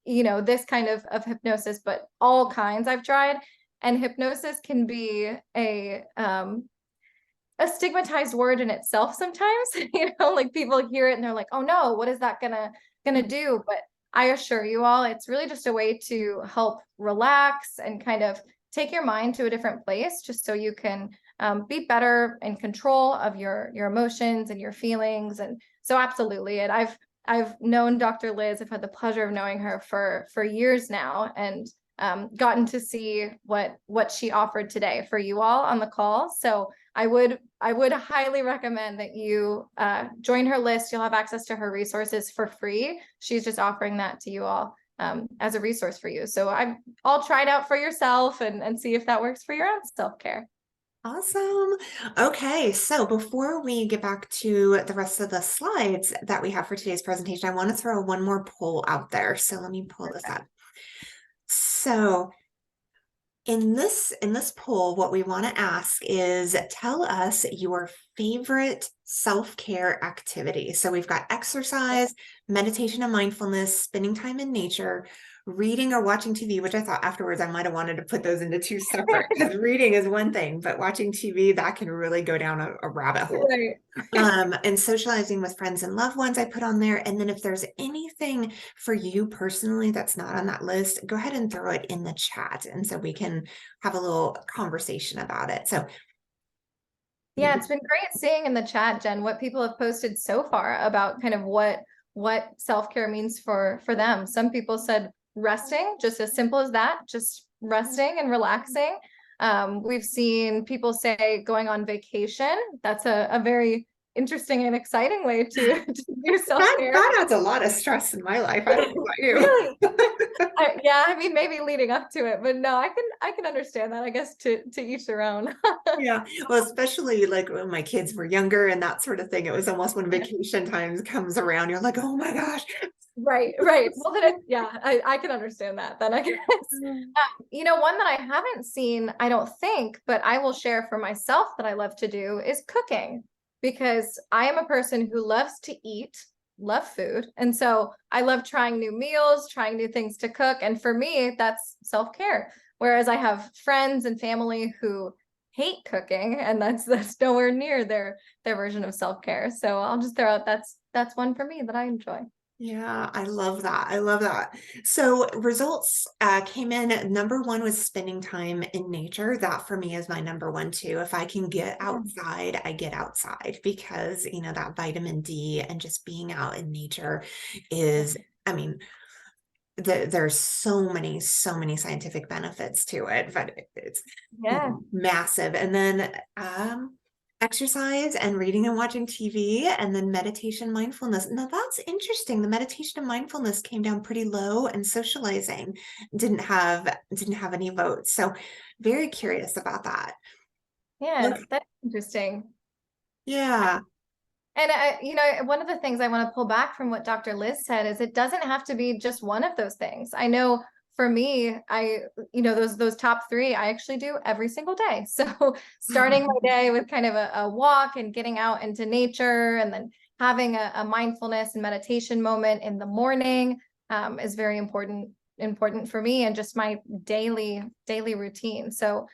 this kind of hypnosis, but all kinds I've tried. And hypnosis can be a stigmatized word in itself sometimes. Like people hear it and they're like, oh no, what is that gonna do? But I assure you all, it's really just a way to help relax and kind of take your mind to a different place, just so you can be better in control of your emotions and your feelings. And so absolutely. And I've known Dr. Liz. I've had the pleasure of knowing her for years now, and gotten to see what she offered today for you all on the call. So I would highly recommend that you join her list. You'll have access to her resources for free. She's just offering that to you all as a resource for you. So I'll try it out for yourself and see if that works for your own self-care. Awesome. Okay, so before we get back to the rest of the slides that we have for today's presentation, I want to throw one more poll out there. So let me pull this up. So in this poll, what we want to ask is tell us your favorite self-care activity. So we've got exercise, meditation and mindfulness, spending time in nature, reading or watching TV, which I thought afterwards I might have wanted to put those into two separate, because reading is one thing, but watching TV, that can really go down a rabbit hole. Right. And socializing with friends and loved ones I put on there. And then if there's anything for you personally that's not on that list, go ahead and throw it in the chat. And so we can have a little conversation about it. So Yeah, it's been great seeing in the chat, Jen, what people have posted so far about kind of what self-care means for them. Some people said resting, just as simple as that, just resting and relaxing. We've seen people say going on vacation. That's a very interesting and exciting way to do self-care. that adds a lot of stress in my life. I don't know about you. Really? Yeah, I mean, maybe leading up to it, but no, I can understand that. I guess to each their own. Yeah, well, especially like when my kids were younger and that sort of thing. It was almost when vacation times comes around, you're like, oh my gosh. Right. Well, then I can understand that. Then I guess. One that I haven't seen, I don't think, but I will share for myself that I love to do is cooking, because I am a person who loves to eat, love food. And so I love trying new meals, trying new things to cook. And for me, that's self-care. Whereas I have friends and family who hate cooking, and that's nowhere near their version of self-care. So I'll just throw out that's one for me that I enjoy. Yeah, I love that. I love that. So results came in. Number one was spending time in nature. That for me is my number one too. If I can get outside, I get outside, because, that vitamin D and just being out in nature is, I mean, there's so many scientific benefits to it, but it's Yeah. massive. And then exercise and reading and watching TV, and then meditation, mindfulness. Now that's interesting. The meditation and mindfulness came down pretty low, and socializing didn't have any votes. So very curious about that. Yeah, that's interesting. Yeah. And one of the things I want to pull back from what Dr. Liz said is it doesn't have to be just one of those things. I know for me, those top three, I actually do every single day. So starting my day with kind of a walk and getting out into nature, and then having a mindfulness and meditation moment in the morning is very important for me, and just my daily routine. So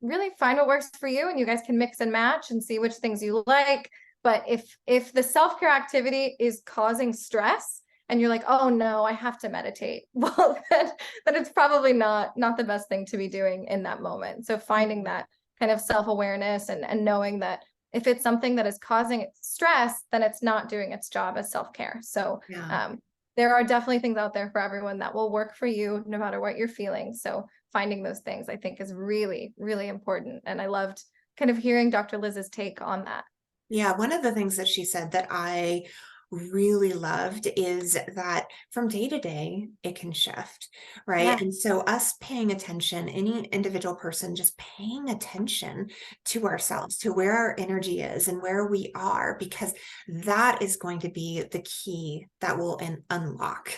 really find what works for you, and you guys can mix and match and see which things you like. But if the self-care activity is causing stress and you're like, oh no, I have to meditate, well, then it's probably not the best thing to be doing in that moment. So finding that kind of self-awareness, and knowing that if it's something that is causing stress, then it's not doing its job as self-care. So Yeah. there are definitely things out there for everyone that will work for you no matter what you're feeling. So finding those things, I think, is really, really important. And I loved kind of hearing Dr. Liz's take on that. Yeah, one of the things that she said that I really loved is that from day to day, it can shift, right? Yeah, And so, us paying attention, any individual person just paying attention to ourselves, to where our energy is and where we are, because that is going to be the key that will unlock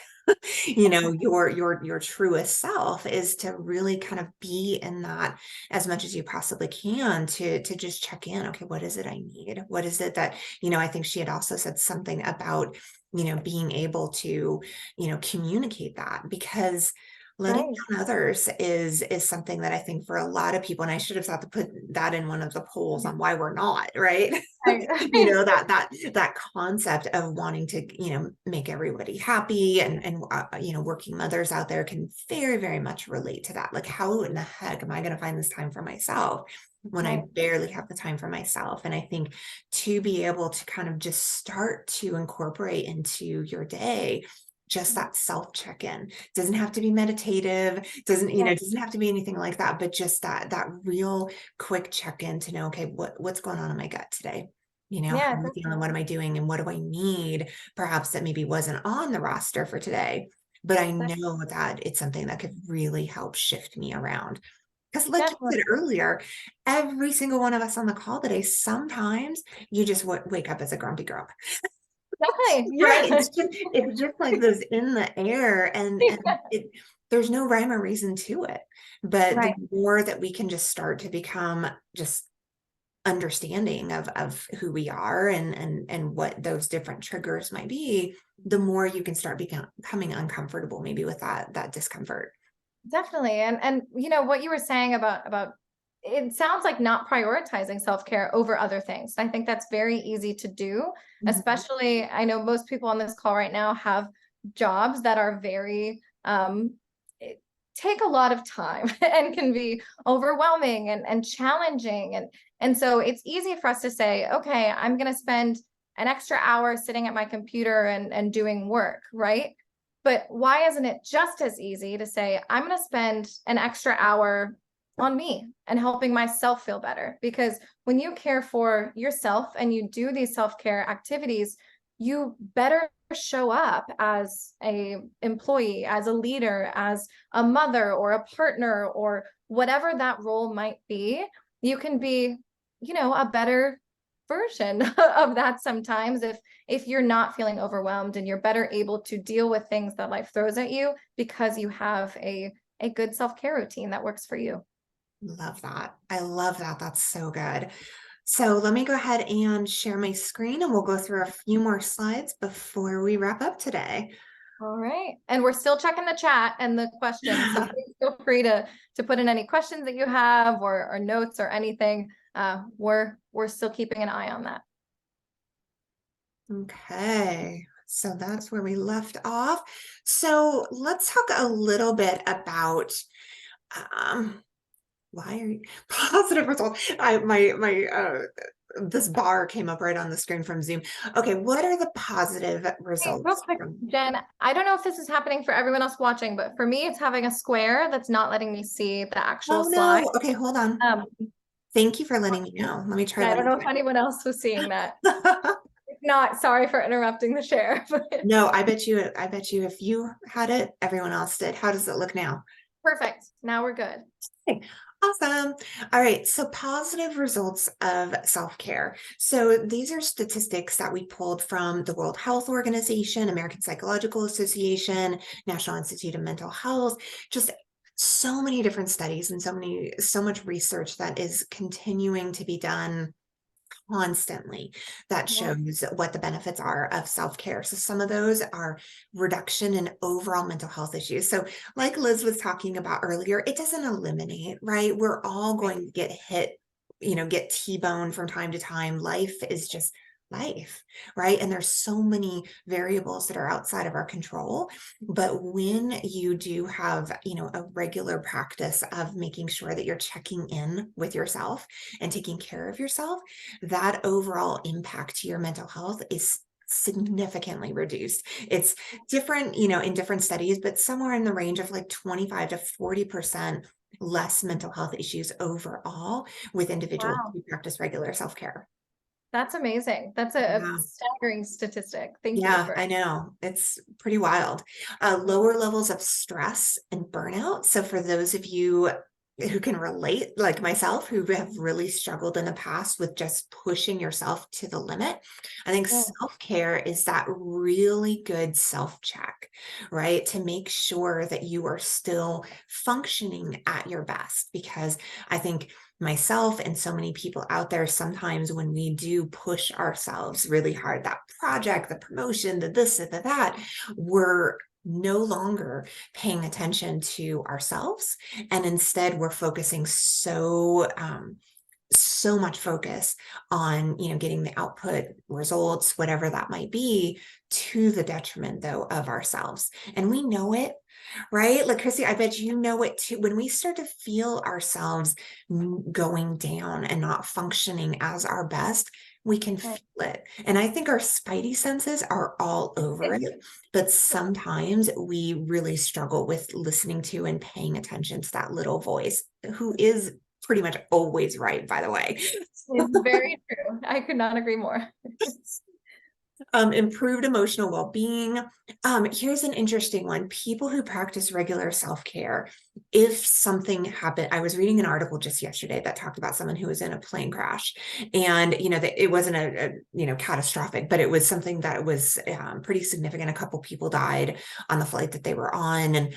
your truest self, is to really kind of be in that as much as you possibly can, to just check in. Okay, what is it I need? What is it that, I think she had also said something about, being able to, communicate that, because letting right. down others is something that I think for a lot of people, and I should have thought to put that in one of the polls on why we're not, right? Right. That concept of wanting to, make everybody happy, and working mothers out there can very, very much relate to that. Like, how in the heck am I going to find this time for myself when I Right. barely have the time for myself? And I think to be able to kind of just start to incorporate into your day just that self check-in. Doesn't have to be meditative, doesn't have to be anything like that, but just that real quick check-in to know, okay, what's going on in my gut today? How Yeah, am I feeling? What am I doing? And what do I need? Perhaps that maybe wasn't on the roster for today, but I know that it's something that could really help shift me around. Because like you definitely. said earlier, every single one of us on the call today, sometimes you just wake up as a grumpy girl. Definitely. Right. Yeah. It's just like this in the air, and there's no rhyme or reason to it. But the Right. more that we can just start to become just understanding of who we are, and what those different triggers might be, the more you can start becoming uncomfortable maybe with that discomfort. Definitely. And what you were saying about it sounds like not prioritizing self-care over other things. I think that's very easy to do, Mhm. especially I know most people on this call right now have jobs that are very take a lot of time and can be overwhelming and challenging. And so it's easy for us to say, okay, I'm going to spend an extra hour sitting at my computer and doing work, right? But why isn't it just as easy to say, I'm going to spend an extra hour on me and helping myself feel better? Because when you care for yourself and you do these self-care activities, you better show up as a employee, as a leader, as a mother or a partner, or whatever that role might be. You can be, a better version of that sometimes if you're not feeling overwhelmed, and you're better able to deal with things that life throws at you because you have a good self-care routine that works for you. Love that. I love that. That's so good. So let me go ahead and share my screen, and we'll go through a few more slides before we wrap up today. All right. And we're still checking the chat and the questions. So please feel free to put in any questions that you have, or notes or anything. We're still keeping an eye on that. Okay, so that's where we left off. So let's talk a little bit about um why are you positive results. This bar came up right on the screen from Zoom. Okay, what are the positive Hey, real results quick, from? Jen, I don't know if this is happening for everyone else watching, but for me, it's having a square that's not letting me see the actual Oh slide. no. Okay, hold on. Um, Thank you for letting me know. Let me try yeah, I that don't know if again. anyone else was seeing that. If not, sorry for interrupting the share. But No, I bet you if you had it, everyone else did. How does it look now? perfect. Now we're good. Okay. Awesome. All right. So positive results of self-care. So these are statistics that we pulled from the World Health Organization, American Psychological Association, National Institute of Mental Health, just so many different studies and so much research that is continuing to be done constantly that Yeah. shows what the benefits are of self-care. So some of those are reduction in overall mental health issues. So like Liz was talking about earlier, it doesn't eliminate, right? We're all Right. going to get hit, get T-boned from time to time. Life is just life, right? And there's so many variables that are outside of our control. But when you do have, a regular practice of making sure that you're checking in with yourself and taking care of yourself, that overall impact to your mental health is significantly reduced. It's different, in different studies, but somewhere in the range of like 25 to 40% less mental health issues overall with individuals Wow. who practice regular self-care. That's amazing. That's a Yeah. staggering statistic. Thank you Yeah, for. I know. It's pretty wild. Lower levels of stress and burnout. So for those of you who can relate, like myself, who have really struggled in the past with just pushing yourself to the limit, I think Yeah. self-care is that really good self-check, right? To make sure that you are still functioning at your best. Because I think myself and so many people out there, sometimes when we do push ourselves really hard, that project, the promotion, the this, the that, we're no longer paying attention to ourselves. And instead we're focusing so much focus on, getting the output results, whatever that might be, to the detriment though of ourselves. And we know it, right? Like Chrissy, I bet you know it too. When we start to feel ourselves going down and not functioning as our best, we can feel Right. it. And I think our spidey senses are all over it, but sometimes we really struggle with listening to and paying attention to that little voice who is pretty much always right, by the way. It's very true. I could not agree more. Improved emotional well-being. Here's an interesting one. People who practice regular self-care, if something happened, I was reading an article just yesterday that talked about someone who was in a plane crash, and that it wasn't catastrophic, but it was something that was pretty significant. A couple people died on the flight that they were on,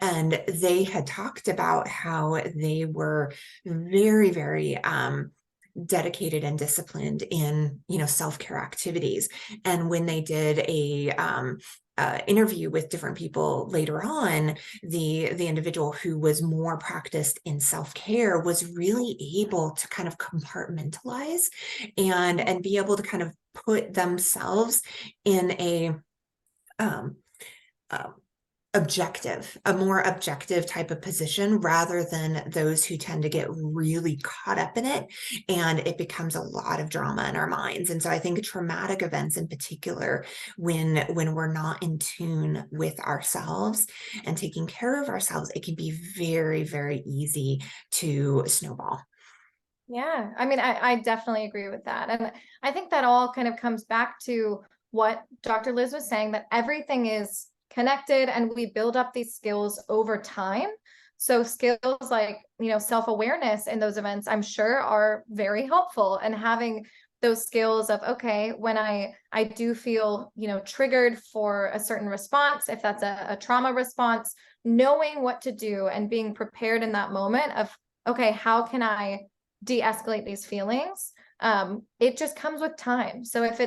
and they had talked about how they were very, very dedicated and disciplined in self-care activities. And when they did a interview with different people later on, the individual who was more practiced in self-care was really able to kind of compartmentalize and be able to kind of put themselves in um, uh, a more objective type of position, rather than those who tend to get really caught up in it, and it becomes a lot of drama in our minds. And so I think traumatic events in particular, when we're not in tune with ourselves and taking care of ourselves, it can be very, very easy to snowball. Yeah, I mean, I definitely agree with that. And I think that all kind of comes back to what Dr. Liz was saying, that everything is connected and we build up these skills over time. So skills like, self-awareness in those events, I'm sure are very helpful. And having those skills of, okay, when I do feel, triggered for a certain response, if that's a trauma response, knowing what to do and being prepared in that moment of, okay, how can I de-escalate these feelings? It just comes with time. So if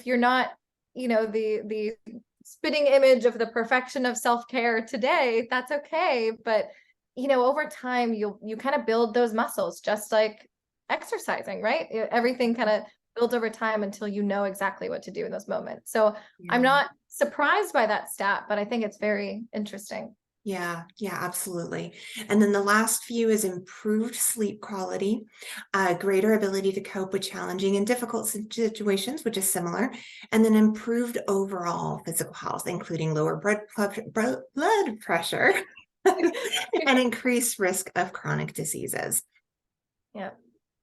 you're not, the spitting image of the perfection of self-care today, that's okay. But over time, you kind of build those muscles, just like exercising, right? Everything kind of builds over time until you know exactly what to do in those moments. So I'm Yeah. not surprised by that stat, but I think it's very interesting. Yeah, yeah, absolutely. And then the last few is improved sleep quality, greater ability to cope with challenging and difficult situations, which is similar, and then improved overall physical health, including lower blood pressure and increased risk of chronic diseases. Yeah.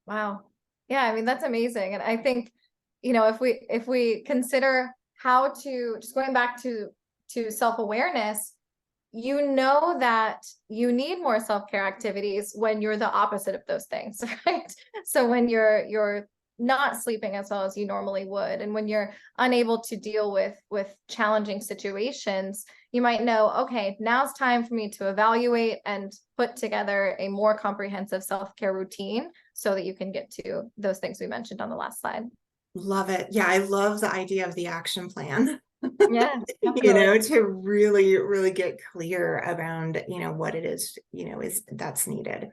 Wow. Yeah, I mean, that's amazing. And I think, if we consider how to, just going back to self-awareness, you know that you need more self-care activities when you're the opposite of those things, right? So when you're not sleeping as well as you normally would, and when you're unable to deal with challenging situations, you might know, okay, now's time for me to evaluate and put together a more comprehensive self-care routine so that you can get to those things we mentioned on the last slide. Love it. Yeah, I love the idea of the action plan. Yeah, You definitely. know, to really, really get clear around, what it is, is that's needed.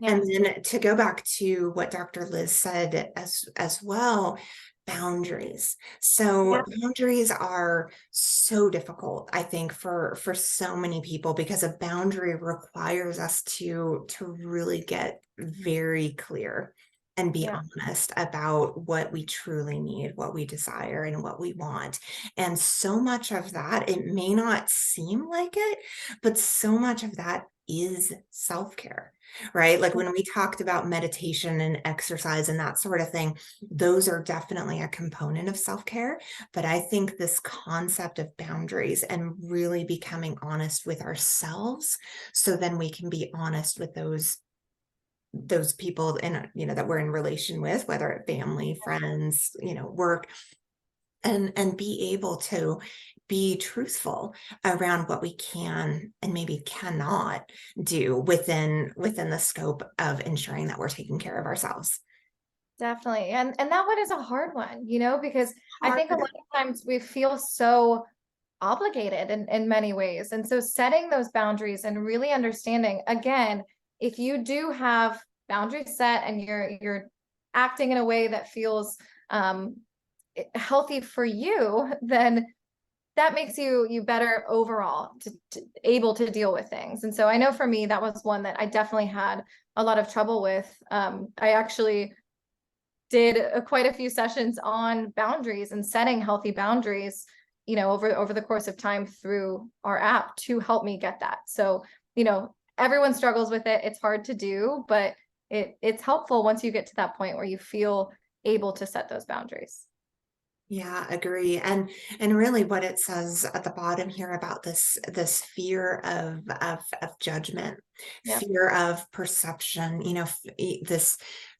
And Yeah, then to go back to what Dr. Liz said as well, boundaries. So yeah, boundaries are so difficult, I think, for so many people, because a boundary requires us to really get very clear and be yeah, honest about what we truly need, what we desire, and what we want. And so much of that, it may not seem like it, but so much of that is self-care, right? Like when we talked about meditation and exercise and that sort of thing, those are definitely a component of self-care. But I think this concept of boundaries and really becoming honest with ourselves, so then we can be honest with those people in, that we're in relation with, whether it family, friends, work, and be able to be truthful around what we can and maybe cannot do within the scope of ensuring that we're taking care of ourselves. definitely. And that one is a hard one, because I think a Hard. lot of times we feel so obligated in many ways. And so setting those boundaries and really understanding, again, if you do have boundaries set and you're acting in a way that feels healthy for you, then that makes you better overall to able to deal with things. And so I know for me, that was one that I definitely had a lot of trouble with. I actually did quite a few sessions on boundaries and setting healthy boundaries, over the course of time through our app to help me get that. So, everyone struggles with it. It's hard to do, but it's helpful once you get to that point where you feel able to set those boundaries. Yeah, agree. And really what it says at the bottom here about this fear of judgment, Yep. fear of perception,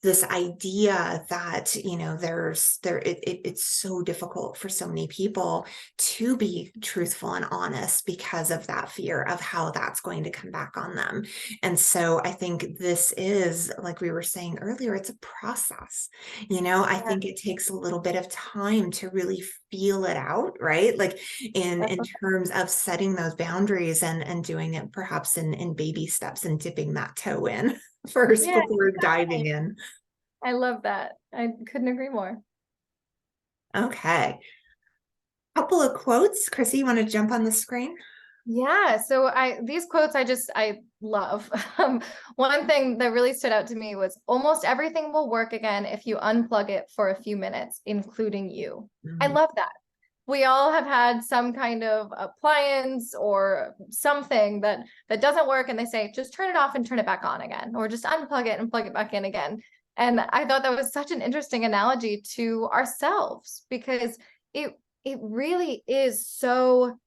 this idea that, it's so difficult for so many people to be truthful and honest because of that fear of how that's going to come back on them. And so I think this is, like we were saying earlier, it's a process. I Yeah, think it takes a little bit of time to really feel it out, right? Like in definitely. terms of setting those boundaries and doing it perhaps in baby steps and dipping that toe in first Yeah, before diving exactly. in. I love that. I couldn't agree more. Okay. Couple of quotes. Chrissy, you want to jump on the screen? Yeah, so these quotes I love. One thing that really stood out to me was almost everything will work again if you unplug it for a few minutes, including you. I Mm, love that. We all have had some kind of appliance or something that doesn't work, and they say just turn it off and turn it back on again, or just unplug it and plug it back in again. And I thought that was such an interesting analogy to ourselves, because it it really is so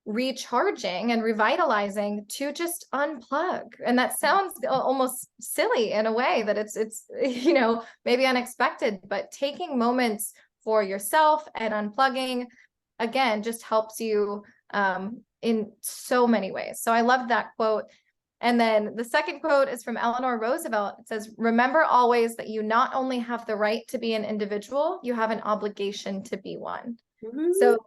recharging and revitalizing to just unplug. And that sounds almost silly in a way, that it's maybe unexpected, but taking moments for yourself and unplugging, again, just helps you in so many ways. So I love that quote. And then the second quote is from Eleanor Roosevelt. It says, "Remember always that you not only have the right to be an individual, you have an obligation to be one." mm. So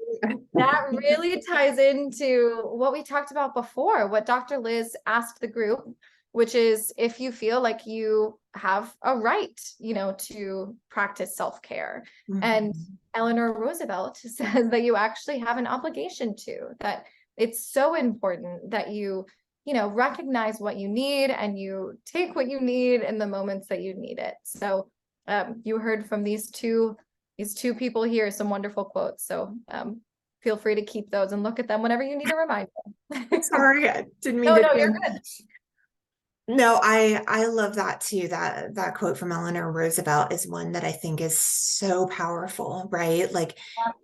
that really ties into what we talked about before, what Dr. Liz asked the group, which is if you feel like you have a right, to practice self-care. And Mhm. Eleanor Roosevelt says that you actually have an obligation to, that it's so important that you recognize what you need and you take what you need in the moments that you need it. So you heard from these two people here some wonderful quotes. So feel free to keep those and look at them whenever you need a reminder. Sorry, I didn't mean No, to no, you're change. good. No, I love that too. That quote from Eleanor Roosevelt is one that I think is so powerful, right? Like,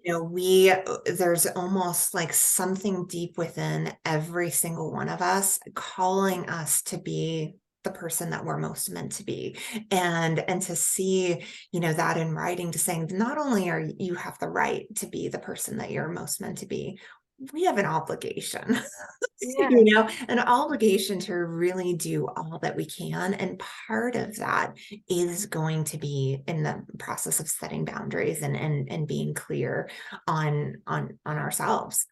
there's almost like something deep within every single one of us calling us to be the person that we're most meant to be. And to see, that in writing, to saying not only are you have the right to be the person that you're most meant to be, we have an obligation. Yeah. An obligation to really do all that we can. And part of that is going to be in the process of setting boundaries and being clear on ourselves.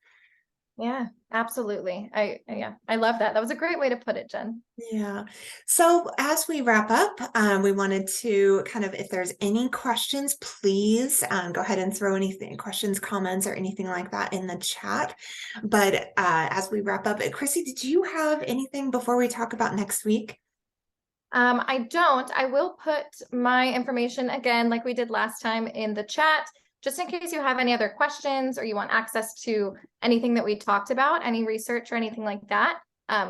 Yeah, absolutely. Yeah, I love that. That was a great way to put it, Jen. Yeah. So as we wrap up, we wanted to kind of, if there's any questions, please go ahead and throw anything, questions, comments, or anything like that in the chat. But as we wrap up, Chrissy, did you have anything before we talk about next week? I don't. I will put my information again, like we did last time, in the chat, just in case you have any other questions or you want access to anything that we talked about, any research or anything like that.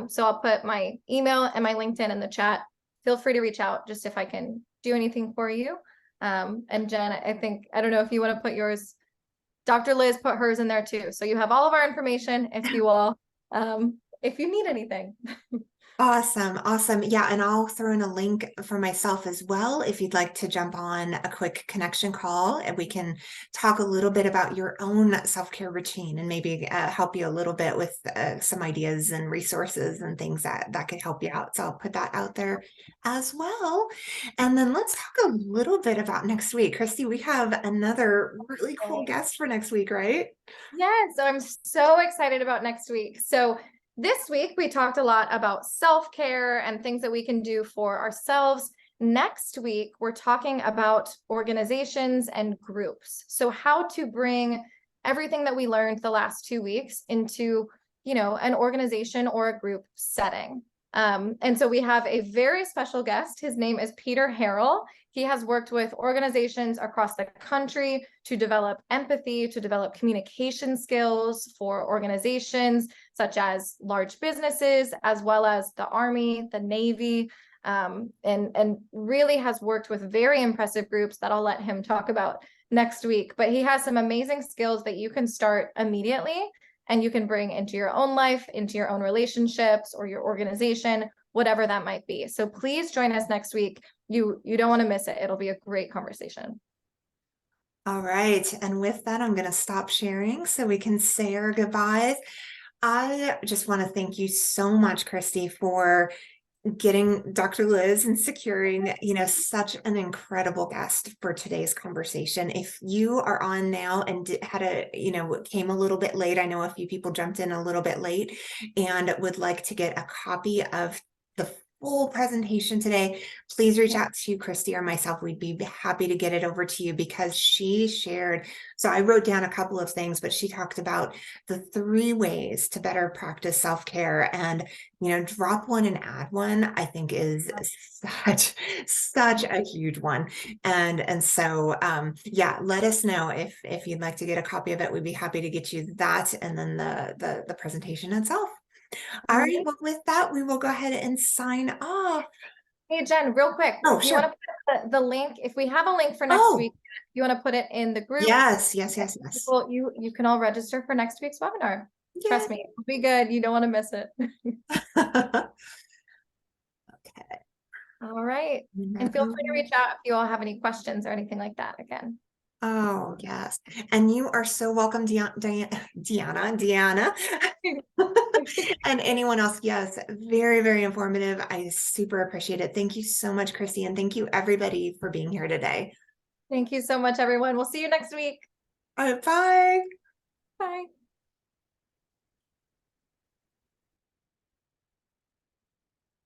So I'll put my email and my LinkedIn in the chat. Feel free to reach out just if I can do anything for you. And Jen, I don't know if you want to put yours. Dr. Liz put hers in there too. So you have all of our information if you need anything. Awesome. Awesome. Yeah. And I'll throw in a link for myself as well. If you'd like to jump on a quick connection call and we can talk a little bit about your own self-care routine and maybe help you a little bit with some ideas and resources and things that could help you out. So I'll put that out there as well. And then let's talk a little bit about next week. Christy, we have another really cool guest for next week, right? Yes, so I'm so excited about next week. So this week we talked a lot about self-care and things that we can do for ourselves. Next week, we're talking about organizations and groups. So how to bring everything that we learned the last 2 weeks into, an organization or a group setting. And so we have a very special guest. His name is Peter Harrell. He has worked with organizations across the country to develop empathy, to develop communication skills for organizations such as large businesses, as well as the Army, the Navy, and really has worked with very impressive groups that I'll let him talk about next week. But he has some amazing skills that you can start immediately and you can bring into your own life, into your own relationships or your organization, whatever that might be. So please join us next week. You don't want to miss it. It'll be a great conversation. All right. And with that, I'm going to stop sharing so we can say our goodbyes. I just want to thank you so much, Christy, for getting Dr. Liz and securing, such an incredible guest for today's conversation. If you are on now and came a little bit late, I know a few people jumped in a little bit late and would like to get a copy of the full presentation today, please reach out to Christy or myself. We'd be happy to get it over to you because she shared. So I wrote down a couple of things, but she talked about the 3 ways to better practice self-care, and drop one and add one, I think is such a huge one. And so yeah, let us know if you'd like to get a copy of it. We'd be happy to get you that, and then the presentation itself. All right, well, with that, we will go ahead and sign off. Hey, Jen, real quick, Oh, do you sure. want to put the link, if we have a link for next week, you want to put it in the group? Yes. Well, you can all register for next week's webinar. Yeah. Trust me, it'll be good. You don't want to miss it. Okay. All right. And feel free to reach out if you all have any questions or anything like that again. Oh, yes. And you are so welcome, Deanna. And anyone else. Yes, very, very informative. I super appreciate it. Thank you so much, Chrissy. And thank you everybody for being here today. Thank you so much, everyone. We'll see you next week. All right, bye. Bye.